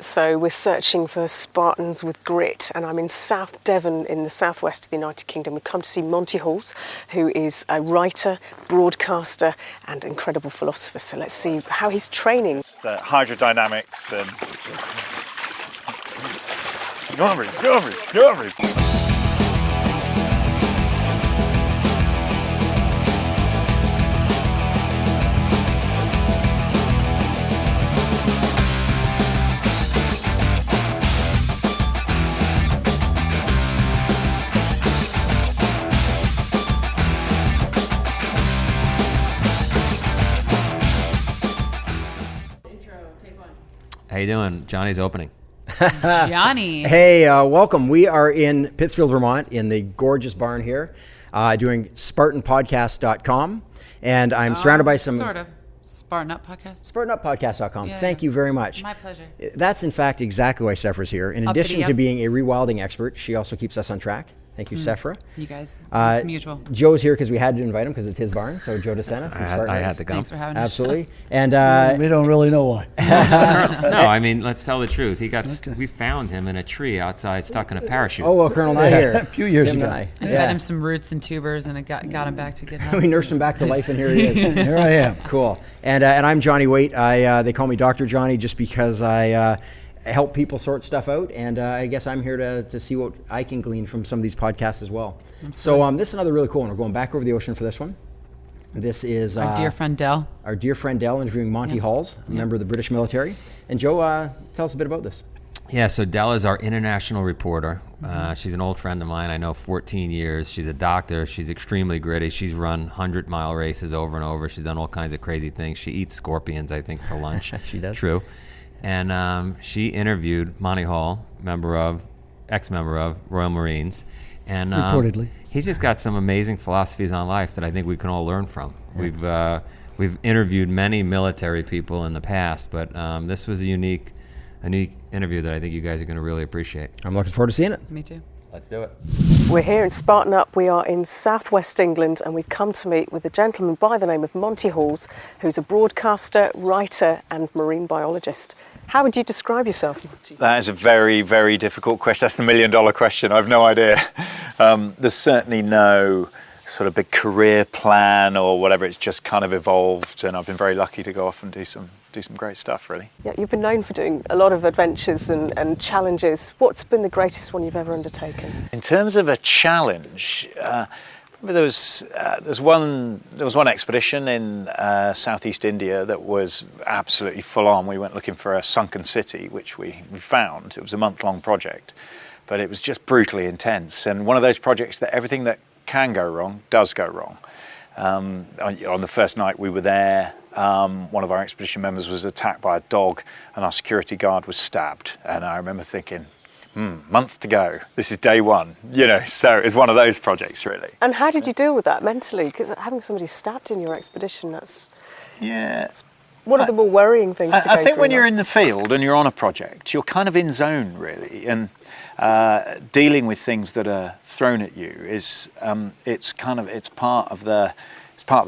So we're searching for Spartans with grit, and I'm in South Devon in the southwest of the United Kingdom. We've come to see Monty Halls, who is a writer, broadcaster and incredible philosopher. So let's see how he's training. The hydrodynamics and... Go on, Bruce, go on, Bruce, go on, Bruce. How you doing? Johnny's opening. Johnny. Hey, welcome. We are in Pittsfield, Vermont, in the gorgeous barn here, doing SpartanPodcast.com, and I'm surrounded by some... Sort of. Spartan Up Podcast? SpartanUpPodcast.com. Yeah, Thank you very much. My pleasure. That's, in fact, exactly why Sefra's here. In addition to being a rewilding expert, she also keeps us on track. Thank you, Sefra. You guys, it's mutual. Joe's here because we had to invite him because it's his barn. So Joe DeSena from Spartan. I had to come. Thanks for having us. Absolutely. And we don't really know why. No, I mean, let's tell the truth. We found him in a tree outside, stuck in a parachute. oh, well, Colonel Nair. A few years Jim ago. and I. I fed him some roots and tubers, and it got him back to good health. We nursed him back to life, and here he is. Here I am. Cool. And I'm Johnny Waite. They call me Dr. Johnny just because I help people sort stuff out, and I guess I'm here to see what I can glean from some of these podcasts as well. So this is another really cool one. We're going back over the ocean for this one. This is Our dear friend Del. Our dear friend Del interviewing Monty Halls, a member of the British military. And Joe, tell us a bit about this. Yeah, so Dell is our international reporter. She's an old friend of mine. I know 14 years. She's a doctor. She's extremely gritty. She's run 100-mile races over and over. She's done all kinds of crazy things. She eats scorpions, I think, for lunch. She does. True. And she interviewed Monty Hall, ex-member of Royal Marines. And Reportedly. He's just got some amazing philosophies on life that I think we can all learn from. Yeah. We've interviewed many military people in the past, but this was a unique interview that I think you guys are going to really appreciate. I'm looking forward to seeing it. Me too. Let's do it. We're here in Spartan Up. We are in southwest England, and we've come to meet with a gentleman by the name of Monty Halls, who's a broadcaster, writer and marine biologist. How would you describe yourself, Monty? That is a very, very difficult question. That's the million-dollar question. I've no idea. There's certainly no sort of big career plan or whatever. It's just kind of evolved, and I've been very lucky to go off and do some great stuff, really. Yeah, you've been known for doing a lot of adventures and challenges. What's been the greatest one you've ever undertaken? In terms of a challenge, there was one expedition in southeast India that was absolutely full on. We went looking for a sunken city, which we found. It was a month-long project, but it was just brutally intense. And one of those projects that everything that can go wrong does go wrong. On the first night we were there, one of our expedition members was attacked by a dog, and our security guard was stabbed. And I remember thinking, month to go. This is day one, so it's one of those projects, really. And how did you deal with that mentally? Because having somebody stabbed in your expedition, that's one of the more worrying things to go through. I think when you're in the field and you're on a project, you're kind of in zone, really, and dealing with things that are thrown at you is it's part of the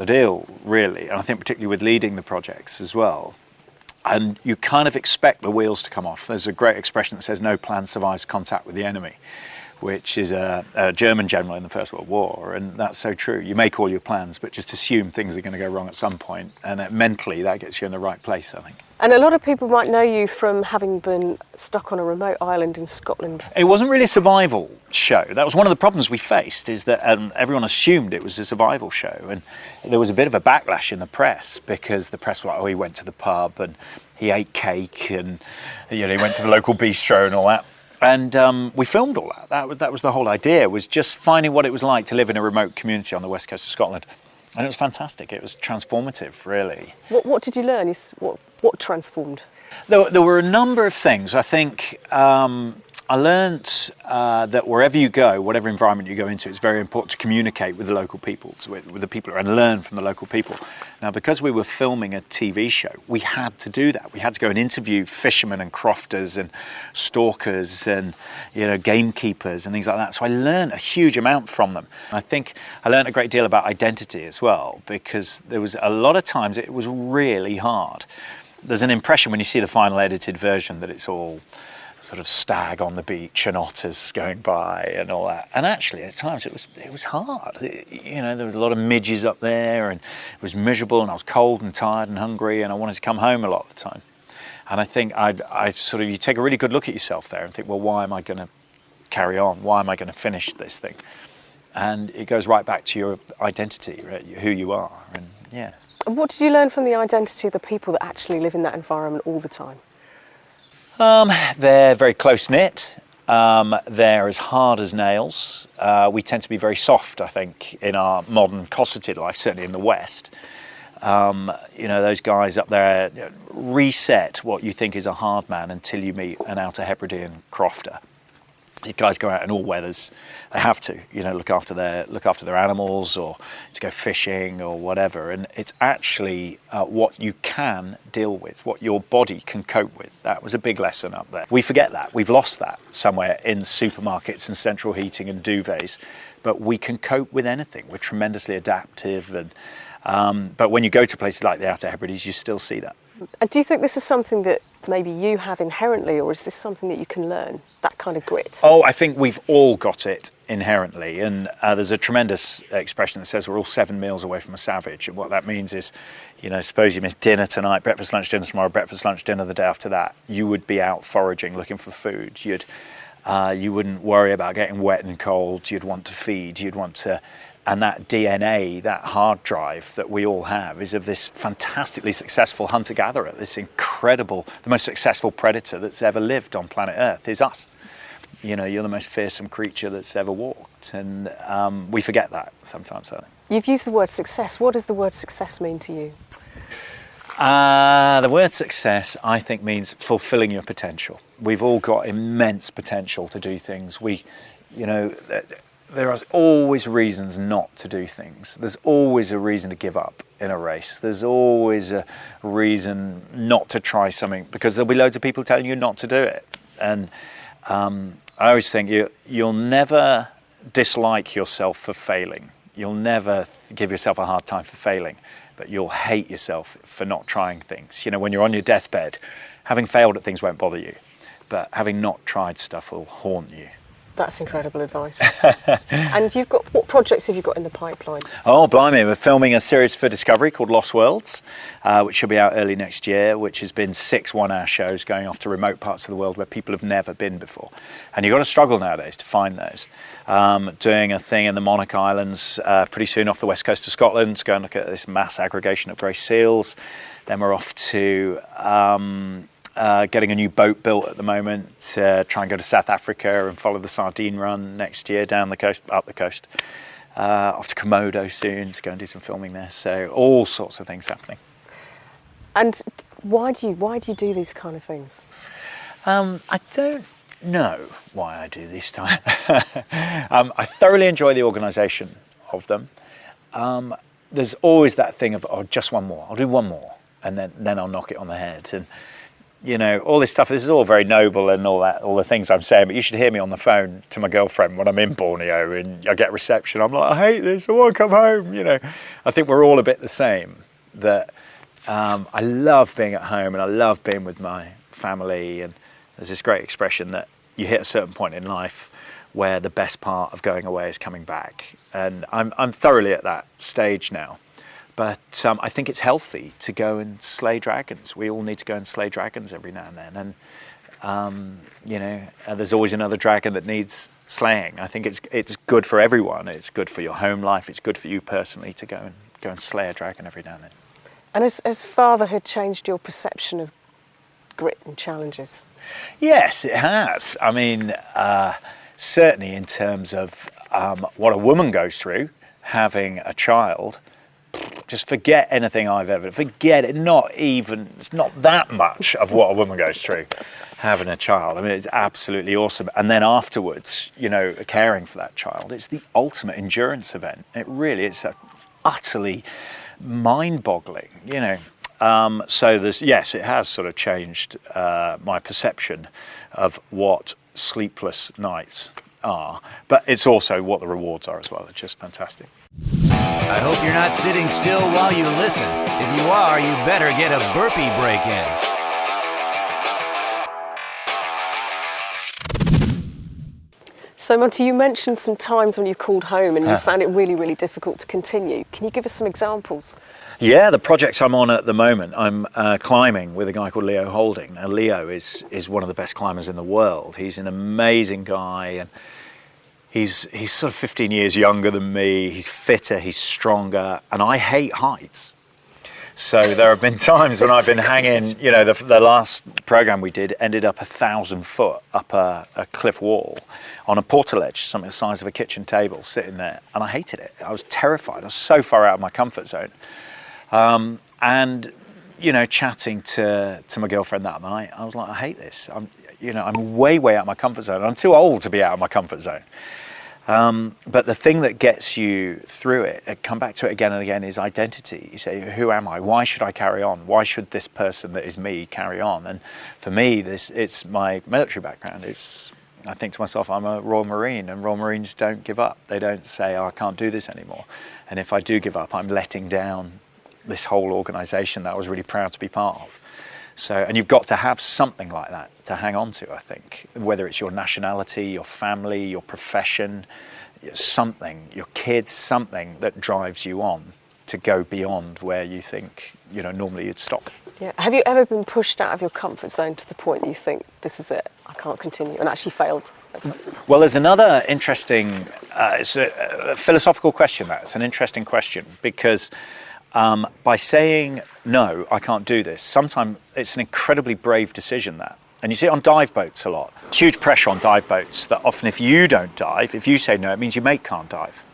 deal, really. And I think particularly with leading the projects as well. And you kind of expect the wheels to come off. There's a great expression that says no plan survives contact with the enemy, which is a German general in the First World War, and that's so true. You make all your plans, but just assume things are going to go wrong at some point, and mentally that gets you in the right place, I think. And a lot of people might know you from having been stuck on a remote island in Scotland. It wasn't really a survival show. That was one of the problems we faced, is that everyone assumed it was a survival show, and there was a bit of a backlash in the press, because the press were like, he went to the pub and he ate cake and he went to the local bistro and all that. And we filmed all that. That was the whole idea, was just finding what it was like to live in a remote community on the west coast of Scotland. And it was fantastic. It was transformative, really. What did you learn? What transformed? There were a number of things. I think I learnt that wherever you go, whatever environment you go into, it's very important to communicate with the local people, with the people, and learn from the local people. Now, because we were filming a TV show, we had to do that. We had to go and interview fishermen and crofters and stalkers and gamekeepers and things like that. So I learned a huge amount from them. I think I learned a great deal about identity as well, because there was a lot of times it was really hard. there's an impression when you see the final edited version that it's all sort of stag on the beach and otters going by and all that. And actually, at times it was hard. There was a lot of midges up there, and it was miserable, and I was cold and tired and hungry, and I wanted to come home a lot of the time. And I think you take a really good look at yourself there and think, well, why am I going to carry on? Why am I going to finish this thing? And it goes right back to your identity, right? Who you are, and yeah. And what did you learn from the identity of the people that actually live in that environment all the time? They're very close-knit. They're as hard as nails. We tend to be very soft, I think, in our modern cosseted life, certainly in the West. Those guys up there reset what you think is a hard man until you meet an Outer Hebridean crofter. These guys go out in all weathers. They have to, look after their animals, or to go fishing or whatever. And it's actually what you can deal with, what your body can cope with. That was a big lesson up there. We forget that. We've lost that somewhere in supermarkets and central heating and duvets. But we can cope with anything. We're tremendously adaptive. But when you go to places like the Outer Hebrides, you still see that. And do you think this is something that maybe you have inherently, or is this something that you can learn, that kind of grit? Oh, I think we've all got it inherently. And there's a tremendous expression that says we're all 7 meals away from a savage. And what that means is, suppose you miss dinner tonight, breakfast, lunch, dinner tomorrow, breakfast, lunch, dinner the day after that, you would be out foraging, looking for food. You wouldn't worry about getting wet and cold. You'd want to feed. And that DNA, that hard drive that we all have, is of this fantastically successful hunter-gatherer, this incredible, the most successful predator that's ever lived on planet Earth is us. You're the most fearsome creature that's ever walked. And we forget that sometimes, I think. You've used the word success. What does the word success mean to you? The word success, I think, means fulfilling your potential. We've all got immense potential to do things. There are always reasons not to do things. There's always a reason to give up in a race. There's always a reason not to try something, because there'll be loads of people telling you not to do it. And I always think you'll never dislike yourself for failing. You'll never give yourself a hard time for failing, but you'll hate yourself for not trying things. When you're on your deathbed, having failed at things won't bother you, but having not tried stuff will haunt you. That's incredible advice. And what projects have you got in the pipeline? Oh, blimey, we're filming a series for Discovery called Lost Worlds, which should be out early next year, which has been 6 one-hour shows going off to remote parts of the world where people have never been before. And you've got to struggle nowadays to find those. Doing a thing in the Monarch Islands pretty soon off the west coast of Scotland, to go and look at this mass aggregation of grey seals. Then we're off to getting a new boat built at the moment to try and go to South Africa and follow the sardine run next year down the coast, up the coast. Off to Komodo soon to go and do some filming there. So all sorts of things happening. And why do you do these kind of things? I don't know why I do this time. I thoroughly enjoy the organisation of them. There's always that thing of, just one more. I'll do one more, and then I'll knock it on the head. And all this stuff, this is all very noble and all that, all the things I'm saying, but you should hear me on the phone to my girlfriend when I'm in Borneo and I get reception. I'm like, I hate this, I want to come home, I think we're all a bit the same, that I love being at home and I love being with my family, and there's this great expression that you hit a certain point in life where the best part of going away is coming back. And I'm thoroughly at that stage now. But I think it's healthy to go and slay dragons. We all need to go and slay dragons every now and then. And, there's always another dragon that needs slaying. I think it's good for everyone. It's good for your home life. It's good for you personally to go and slay a dragon every now and then. And has fatherhood changed your perception of grit and challenges? Yes, it has. I mean, certainly in terms of what a woman goes through, having a child. Just forget anything I've ever, forget it, it's not that much of what a woman goes through having a child. I mean, it's absolutely awesome. And then afterwards, caring for that child, it's the ultimate endurance event. It's utterly mind-boggling, So it has sort of changed my perception of what sleepless nights are, but it's also what the rewards are as well. It's just fantastic. I hope you're not sitting still while you listen. If you are, you better get a burpee break in. So, Monty, you mentioned some times when you called home and you found it really, really difficult to continue. Can you give us some examples? Yeah, the project I'm on at the moment, I'm climbing with a guy called Leo Holding. Now, Leo is one of the best climbers in the world. He's an amazing guy, and he's sort of 15 years younger than me. He's fitter, he's stronger, and I hate heights. So there have been times when I've been hanging, you know, the last program we did ended up 1,000 foot up a cliff wall on a portaledge, something the size of a kitchen table, sitting there, and I hated it. I was terrified. I was so far out of my comfort zone. And, you know, chatting to my girlfriend that night, I was like, I hate this. I'm way out of my comfort zone. I'm too old to be out of my comfort zone. But the thing that gets you through it, I come back to it again and again, is identity. You say, who am I? Why should I carry on? Why should this person that is me carry on? And for me, it's my military background. I think to myself, I'm a Royal Marine, and Royal Marines don't give up. They don't say, oh, I can't do this anymore. And if I do give up, I'm letting down this whole organisation that I was really proud to be part of. So, and you've got to have something like that to hang on to, I think, whether it's your nationality, your family, your profession, something, your kids, something that drives you on to go beyond where you think, you know, normally you'd stop. Yeah. Have you ever been pushed out of your comfort zone to the point you think, this is it, I can't continue, and actually failed? Well, there's another interesting, it's a philosophical question. That's an interesting question, because by saying, no, I can't do this, sometimes it's an incredibly brave decision, that. And you see it on dive boats a lot. It's huge pressure on dive boats that often if you don't dive, if you say no, it means your mate can't dive.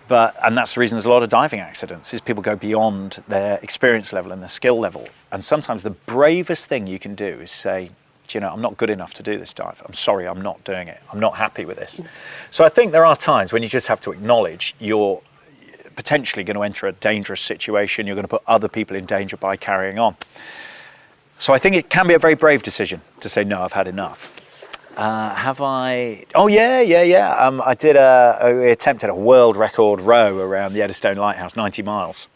And that's the reason there's a lot of diving accidents, is people go beyond their experience level and their skill level. And sometimes the bravest thing you can do is say, do you know, I'm not good enough to do this dive. I'm sorry, I'm not doing it. I'm not happy with this. So I think there are times when you just have to acknowledge you're potentially going to enter a dangerous situation. You're going to put other people in danger by carrying on. So I think it can be a very brave decision to say, no, I've had enough. Have I? Oh, yeah. We attempted a world record row around the Eddystone Lighthouse, 90 miles.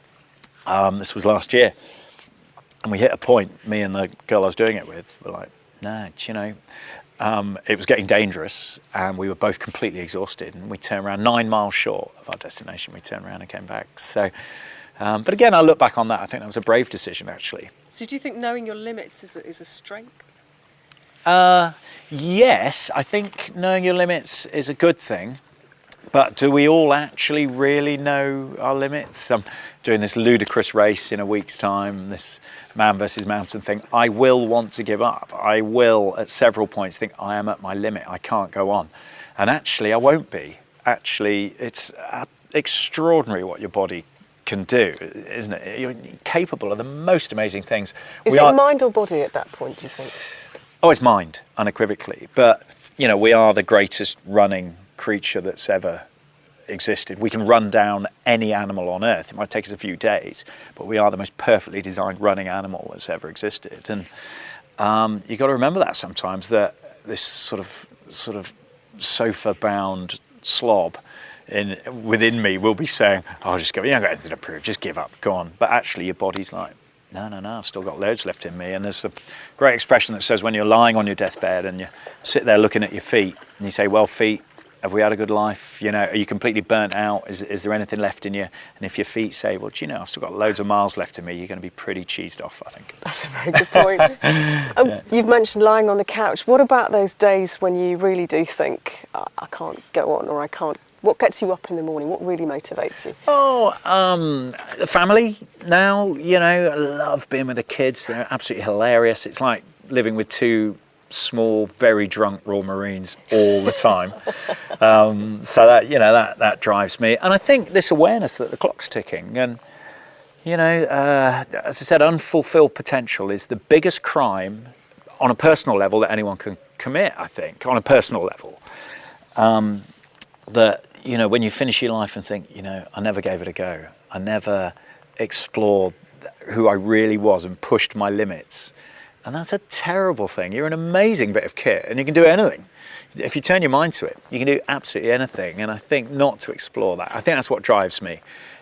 This was last year. And we hit a point, me and the girl I was doing it with, were like, no, you know, it was getting dangerous, and we were both completely exhausted, and we turned around 9 miles short of our destination. We turned around and came back. So, but again, I look back on that, I think that was a brave decision, actually. So do you think knowing your limits is a strength? Yes, I think knowing your limits is a good thing. But do we all actually really know our limits? I'm doing this ludicrous race in a week's time, this man versus mountain thing. I will want to give up. I will, at several points, think I am at my limit. I can't go on. And actually, I won't be. Actually, it's extraordinary what your body can do, isn't it? You're capable of the most amazing things. Is it mind or body at that point, do you think? Oh, it's mind, unequivocally. But, you know, we are the greatest running creature that's ever existed. We can run down any animal on Earth. It might take us a few days, but we are the most perfectly designed running animal that's ever existed. And you've got to remember that sometimes, that this sort of sofa-bound slob within me will be saying, oh, just go, you haven't got anything to prove, just give up, go on. But actually your body's like, no, I've still got loads left in me. And there's a great expression that says when you're lying on your deathbed and you sit there looking at your feet and you say, well, feet, have we had a good life? You know, are you completely burnt out? Is there anything left in you? And if your feet say, well, do you know, I've still got loads of miles left in me, you're going to be pretty cheesed off, I think. That's a very good point. Yeah. You've mentioned lying on the couch. What about those days when you really do think, I can't go on, or I can't? What gets you up in the morning? What really motivates you? Oh, the family now, you know, I love being with the kids. They're absolutely hilarious. It's like living with two small, very drunk Royal Marines all the time. So that, you know, that drives me. And I think this awareness that the clock's ticking, and, you know, as I said, unfulfilled potential is the biggest crime on a personal level that anyone can commit, I think, on a personal level. That, you know, when you finish your life and think, you know, I never gave it a go. I never explored who I really was and pushed my limits. And that's a terrible thing. You're an amazing bit of kit and you can do anything. If you turn your mind to it, you can do absolutely anything. And I think not to explore that. I think that's what drives me,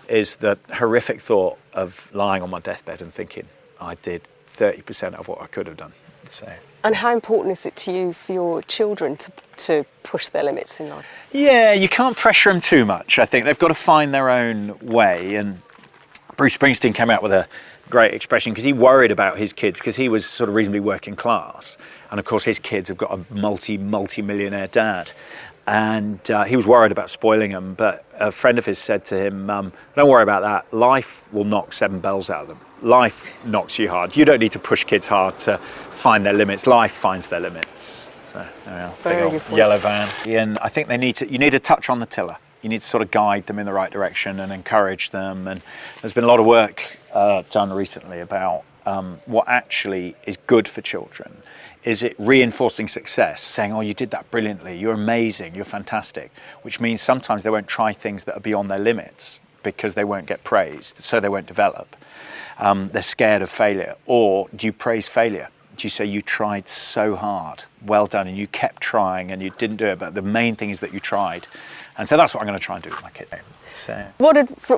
is the horrific thought of lying on my deathbed and thinking I did 30% of what I could have done. So. And how important is it to you for your children to push their limits in life? Yeah, you can't pressure them too much. I think they've got to find their own way. And Bruce Springsteen came out with a great expression because he worried about his kids because he was sort of reasonably working class. And of course his kids have got a multi-millionaire dad. And he was worried about spoiling them. But a friend of his said to him, don't worry about that. Life will knock 7 bells out of them. Life knocks you hard. You don't need to push kids hard to find their limits. Life finds their limits. So there we are. Very Big good old yellow van. And I think you need a touch on the tiller. You need to sort of guide them in the right direction and encourage them. And there's been a lot of work done recently about what actually is good for children. Is it reinforcing success, saying, oh, you did that brilliantly, you're amazing, you're fantastic, which means sometimes they won't try things that are beyond their limits because they won't get praised, so they won't develop. They're scared of failure. Or do you praise failure? Do you say you tried so hard, well done, and you kept trying and you didn't do it, but the main thing is that you tried. And so that's what I'm going to try and do with my kid. So.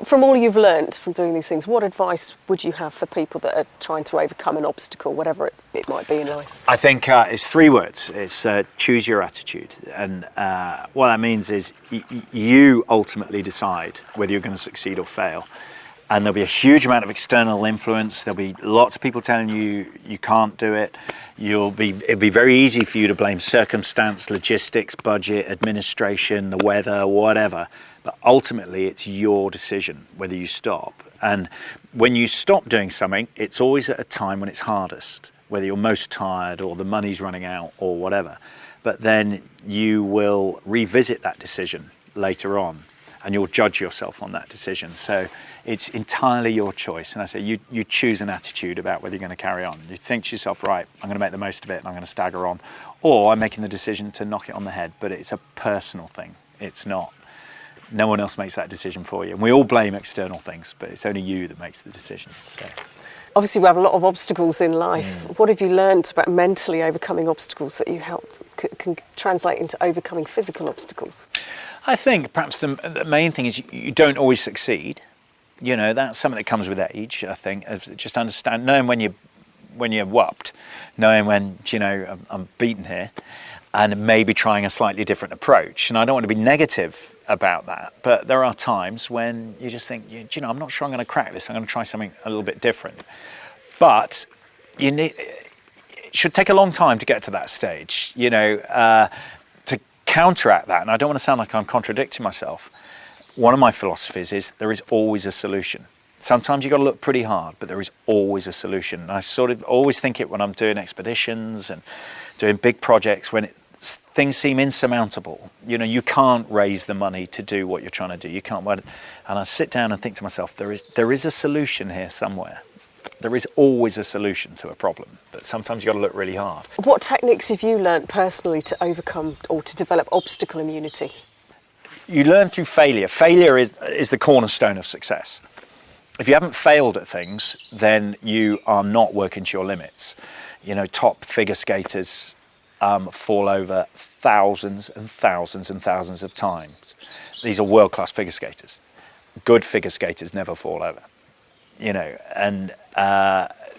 From all you've learnt from doing these things, what advice would you have for people that are trying to overcome an obstacle, whatever it might be in life? I think it's 3 words. It's choose your attitude. And what that means is you ultimately decide whether you're going to succeed or fail. And there'll be a huge amount of external influence. There'll be lots of people telling you you can't do it. It'll be very easy for you to blame circumstance, logistics, budget, administration, the weather, whatever. But ultimately, it's your decision whether you stop. And when you stop doing something, it's always at a time when it's hardest, whether you're most tired or the money's running out or whatever. But then you will revisit that decision later on, and you'll judge yourself on that decision. So it's entirely your choice. And I say you choose an attitude about whether you're going to carry on. You think to yourself, right, I'm going to make the most of it and I'm going to stagger on. Or I'm making the decision to knock it on the head. But it's a personal thing. It's not. No one else makes that decision for you. And we all blame external things, but it's only you that makes the decisions. So. Obviously, we have a lot of obstacles in life. What have you learnt about mentally overcoming obstacles that you can translate into overcoming physical obstacles? I think perhaps the main thing is you don't always succeed. You know, that's something that comes with age, I think. Just understand, knowing when you're whopped, knowing when, I'm beaten here, and maybe trying a slightly different approach. And I don't want to be negative about that, but there are times when you just think, I'm not sure I'm going to crack this. I'm going to try something a little bit different. But it should take a long time to get to that stage, to counteract that. And I don't want to sound like I'm contradicting myself. One of my philosophies is there is always a solution. Sometimes you've got to look pretty hard, but there is always a solution. And I sort of always think it when I'm doing expeditions and doing big projects, when things seem insurmountable. You can't raise the money to do what you're trying to do. You can't. And I sit down and think to myself, there is a solution here somewhere. There is always a solution to a problem, but sometimes you've got to look really hard. What techniques have you learnt personally to overcome or to develop obstacle immunity? You learn through failure. Failure is the cornerstone of success. If you haven't failed at things, then you are not working to your limits. Top figure skaters fall over thousands and thousands and thousands of times. These are world-class figure skaters. Good figure skaters never fall over.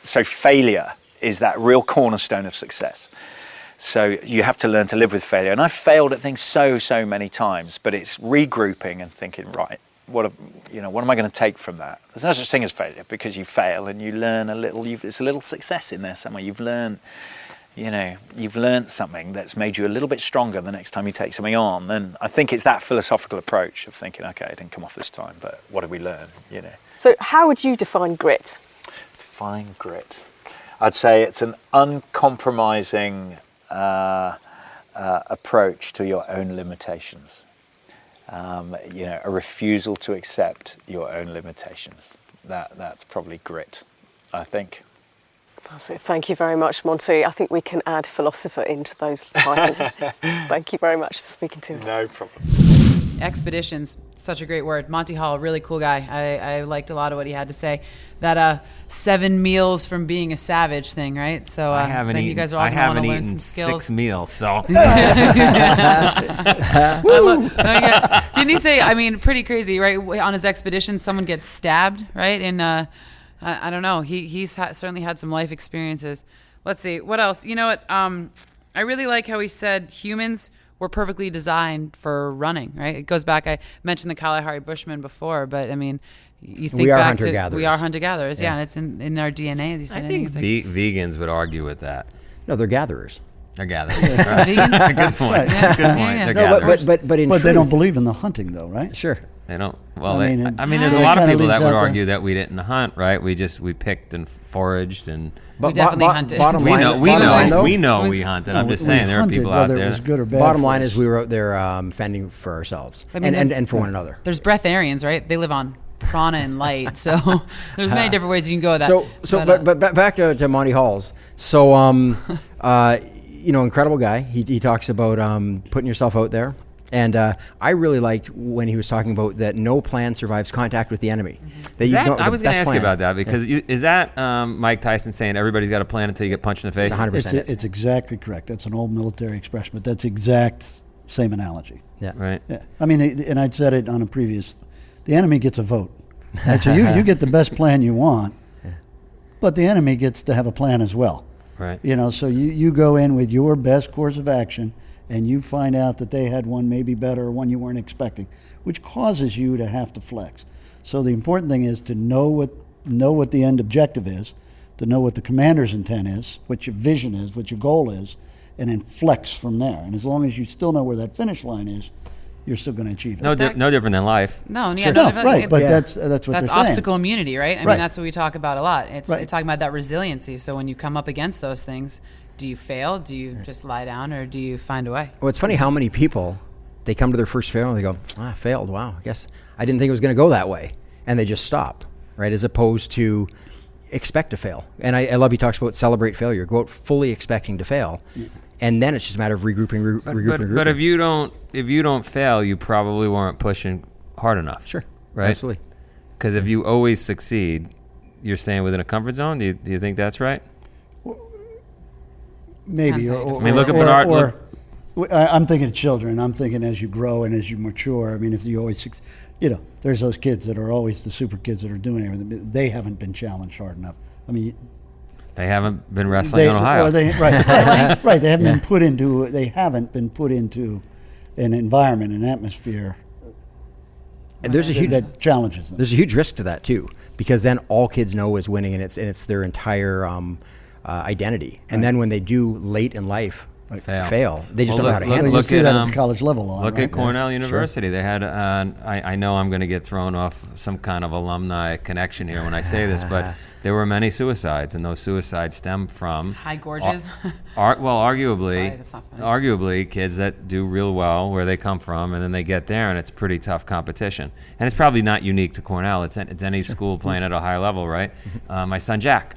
So failure is that real cornerstone of success. So you have to learn to live with failure. And I've failed at things so many times, but it's regrouping and thinking, right, what am I going to take from that? There's no such thing as failure, because you fail and you learn a little. There's a little success in there somewhere. You've learned something that's made you a little bit stronger the next time you take something on. And I think it's that philosophical approach of thinking, okay, it didn't come off this time, but what did we learn? So how would you define grit? Define grit. I'd say it's an uncompromising approach to your own limitations. A refusal to accept your own limitations. That's probably grit, I think. That's it. Thank you very much, Monty. I think we can add philosopher into those titles. Thank you very much for speaking to us. No problem. expeditions, such a great word. Monty Hall, really cool guy. I liked a lot of what he had to say. That 7 meals from being a savage thing, right? So I haven't then eaten. you guys are all I going to want haven't to learn eaten some skills. 6 meals, so Didn't he say? I mean, pretty crazy, right? On his expedition, someone gets stabbed, right? And I don't know. He's certainly had some life experiences. Let's see what else. You know what? I really like how he said humans were perfectly designed for running, right? It goes back. I mentioned the Kalahari Bushmen before, but I mean, you think We are back hunter-gatherers. we are hunter-gatherers, yeah, and it's in our DNA. As he said, I think it's like, vegans would argue with that. No, they're gatherers. They're gathering. Right. Vegans? Good point. Yeah. Good point. Yeah. They're No, gatherers. but in But truth, they don't believe in the hunting, though, right? Sure. They don't. Well, I mean, there's so a it lot of kinda people that leaves would out the- argue that we didn't hunt, right? We picked and foraged and. But definitely hunted. Bottom We line, know. bottom line, though, We hunted. I'm We just saying there are hunted, people out whether there. it was good or bad. bottom for line us. is we were out there fending for ourselves I mean, and for one another. There's breatharians, right? They live on prana and light, so there's many different ways you can go with that. But back to Monty Halls. So incredible guy. He talks about putting yourself out there. And I really liked when he was talking about that no plan survives contact with the enemy. I was going to ask you about that because is that Mike Tyson saying everybody's got a plan until you get punched in the face? It's 100%. It's exactly correct. That's an old military expression, but that's exact same analogy. Yeah. Right. Yeah. I mean, and I'd said it on a previous. The enemy gets a vote. Right? So you get the best plan you want, but the enemy gets to have a plan as well. Right. So you go in with your best course of action, and you find out that they had one maybe better, one you weren't expecting, which causes you to have to flex. So the important thing is to know what the end objective is, to know what the commander's intent is, what your vision is, what your goal is, and then flex from there. And as long as you still know where that finish line is, you're still going to achieve it. No different than life. no, yeah, Sure. no, No, right, but Yeah. that's what that's they're saying. obstacle immunity, right? I mean, Right. that's what we talk about a lot. It's Right. talking about that resiliency. So when you come up against those things, do you fail? Do you just lie down, or do you find a way? Well, it's funny how many people, they come to their first fail and they go, I failed. Wow, I guess I didn't think it was going to go that way. And they just stop, right? As opposed to expect to fail. And I love he talks about celebrate failure. Go out fully expecting to fail. And then it's just a matter of regrouping. But if you don't fail, you probably weren't pushing hard enough. Sure. Right. Absolutely. Because if you always succeed, you're staying within a comfort zone. Do you think that's right? Maybe. Depends how you I mean, look at Bernard. I'm thinking of children. I'm thinking as you grow and as you mature. I mean, if you always, there's those kids that are always the super kids that are doing everything. They haven't been challenged hard enough. I mean, They haven't been wrestling in Ohio. right. They haven't been put into. They haven't been put into an environment, an atmosphere. And there's a huge that challenges them. There's a huge risk to that too, because then all kids know is winning, and it's their entire identity. And then when they do late in life fail, they just don't know how to handle You it. see that at the college level. Look at Cornell University. They had, I know I'm going to get thrown off some kind of alumni connection here when I say this, but there were many suicides, and those suicides stem from High gorges. Arguably, Sorry, that's not funny. kids that do real well where they come from, and then they get there, and it's pretty tough competition. And it's probably not unique to Cornell. It's any school playing at a high level, right? My son Jack,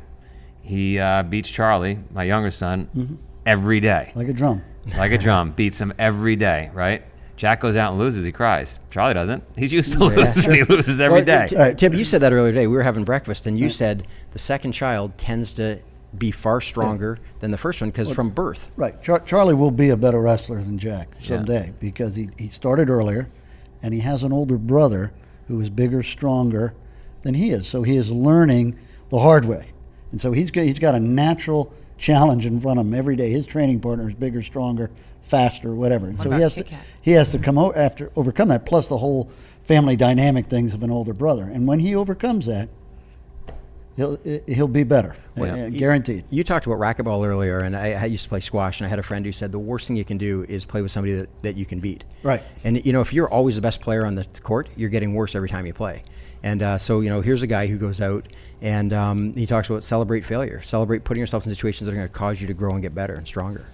he beats Charlie, my younger son, every day. Like a drum. Like a drum. Beats him every day, right? Jack goes out and loses. He cries. Charlie doesn't. He's used to losing. He loses every day. Tib, you said that earlier today. We were having breakfast, and you said the second child tends to be far stronger than the first one because from birth. Right. Charlie will be a better wrestler than Jack someday because he started earlier, and he has an older brother who is bigger, stronger than he is. So he is learning the hard way. And so he's got a natural challenge in front of him every day. His training partner is bigger, stronger, faster, whatever. And so about he has to overcome that, plus the whole family dynamic things of an older brother. And when he overcomes that, he'll be better, guaranteed. You talked about racquetball earlier, and I used to play squash, and I had a friend who said the worst thing you can do is play with somebody that you can beat. Right. And if you're always the best player on the court, you're getting worse every time you play. And so here's a guy who goes out and he talks about celebrate failure, celebrate putting yourself in situations that are going to cause you to grow and get better and stronger.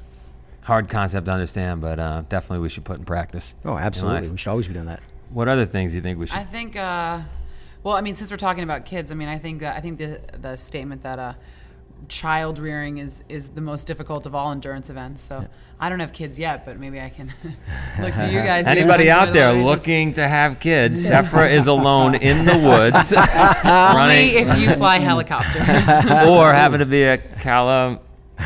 Hard concept to understand, but definitely we should put in practice. Oh, absolutely. We should always be doing that. What other things do you think we should? I think, since we're talking about kids, I think the statement that child rearing is the most difficult of all endurance events. So I don't have kids yet, but maybe I can look to you guys. Anybody here. out there looking to have kids, Sefra is alone in the woods Only if you fly helicopters. or happen to be a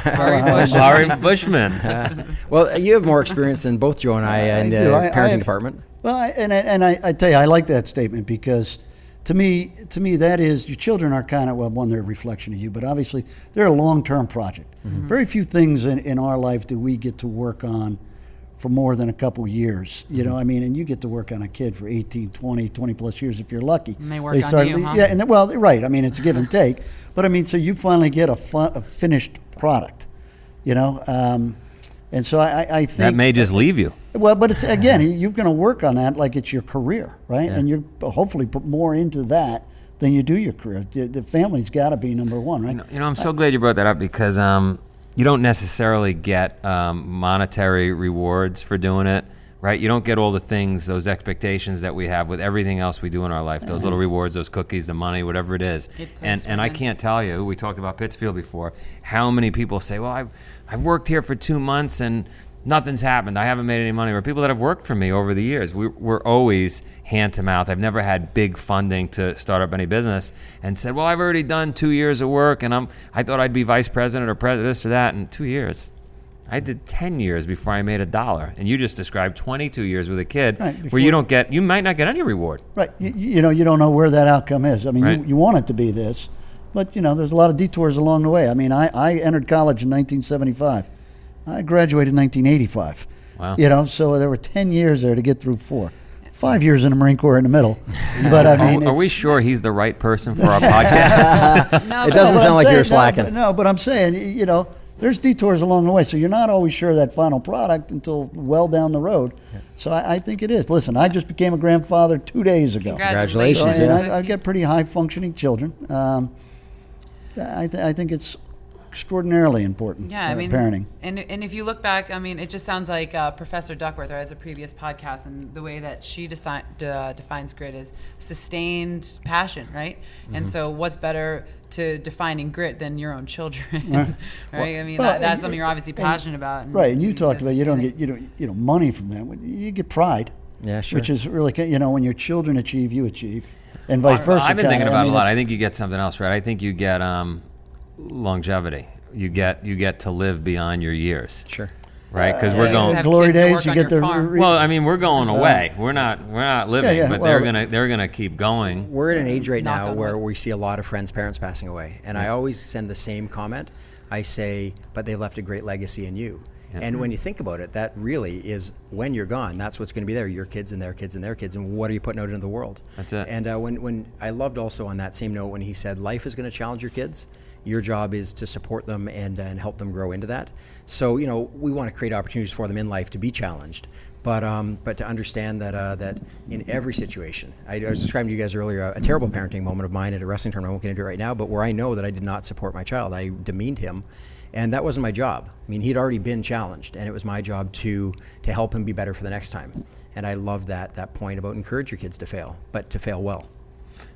Larry Bushman. Well, you have more experience than both Joe and I in the parenting department. Well, I tell you, I like that statement because to me, that is, your children are kind of, well, one, they're a reflection of you, but obviously they're a long-term project. Mm-hmm. Very few things in our life do we get to work on for more than a couple years. You know, I mean, and you get to work on a kid for 18, 20 plus years if you're lucky. And they work on you, huh? Yeah, and well, right. I mean, it's a give and take. But I mean, so you finally get a finished product, you know? And so I think that may just leave you. Well, but it's, again, you're going to work on that like it's your career, right? Yeah. And you hopefully put more into that than you do your career. The family's got to be number one, right? You know, I'm so glad you brought that up because you don't necessarily get monetary rewards for doing it, right? You don't get all the things, those expectations that we have with everything else we do in our life, those little rewards, those cookies, the money, whatever it is. And I can't tell you, we talked about Pittsfield before, how many people say, well, I've worked here for 2 months and nothing's happened. I haven't made any money. Or people that have worked for me over the years, we're always hand to mouth. I've never had big funding to start up any business and said, well, I've already done 2 years of work and I thought I'd be vice president or president, this or that, in 2 years. I did 10 years before I made $1. And you just described 22 years with a kid where you might not get any reward. Right. You know, you don't know where that outcome is. I mean, right. you want it to be this, but, you know, there's a lot of detours along the way. I mean, I entered college in 1975. I graduated in 1985. Wow. You know, so there were 10 years there to get through 4. 5 years in the Marine Corps in the middle. But I mean, are we sure he's the right person for our podcast? No, it doesn't sound like you're slacking. No, but I'm saying, you know, there's detours along the way, so you're not always sure of that final product until well down the road. Yeah. So I think it is. Listen, I just became a grandfather 2 days ago. Congratulations. So, and I've got pretty high-functioning children. I think it's extraordinarily important. Yeah, I mean, parenting. And if you look back, I mean, it just sounds like Professor Duckworth, or as a previous podcast, and the way that she defines grit is sustained passion, right? Mm-hmm. And so, what's better to defining grit than your own children, right? Well, I mean, that's something you're obviously passionate about. Right, and you talked about you don't get money from that. You get pride. Yeah, sure. Which is really, you know, when your children achieve, you achieve, and vice versa. I've been thinking about it a lot. I think you get something else, right? I think you get longevity. You get to live beyond your years. Sure. Right, because we're going glory days. You get the well. I mean, we're going away. We're not living, but they're gonna keep going. We're at an age right now where we see a lot of friends' parents passing away, and I always send the same comment. I say, but they've left a great legacy in you. Yeah. And when you think about it, that really is when you're gone. That's what's going to be there. Your kids and their kids and their kids, and what are you putting out into the world? That's it. And when I loved also on that same note when he said, life is going to challenge your kids. Your job is to support them and help them grow into that. So, you know, we want to create opportunities for them in life to be challenged, but to understand that in every situation, I was describing to you guys earlier a terrible parenting moment of mine at a wrestling tournament. I won't get into it right now, but where I know that I did not support my child. I demeaned him, and that wasn't my job. I mean, he'd already been challenged, and it was my job to help him be better for the next time. And I love that point about encourage your kids to fail, but to fail well.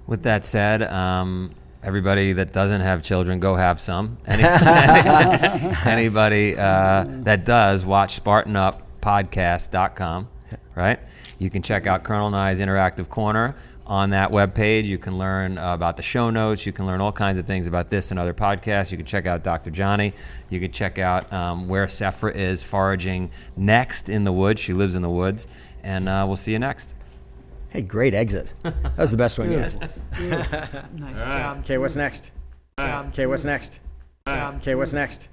With that said, everybody that doesn't have children, go have some. Anybody that does, watch SpartanUpPodcast.com, right? You can check out Colonel Nye's Interactive Corner on that webpage. You can learn about the show notes. You can learn all kinds of things about this and other podcasts. You can check out Dr. Johnny. You can check out where Sefra is foraging next in the woods. She lives in the woods. And we'll see you next. Hey, great exit. That was the best one yet. Nice job. Okay, what's next? Okay, what's next? Okay, what's next?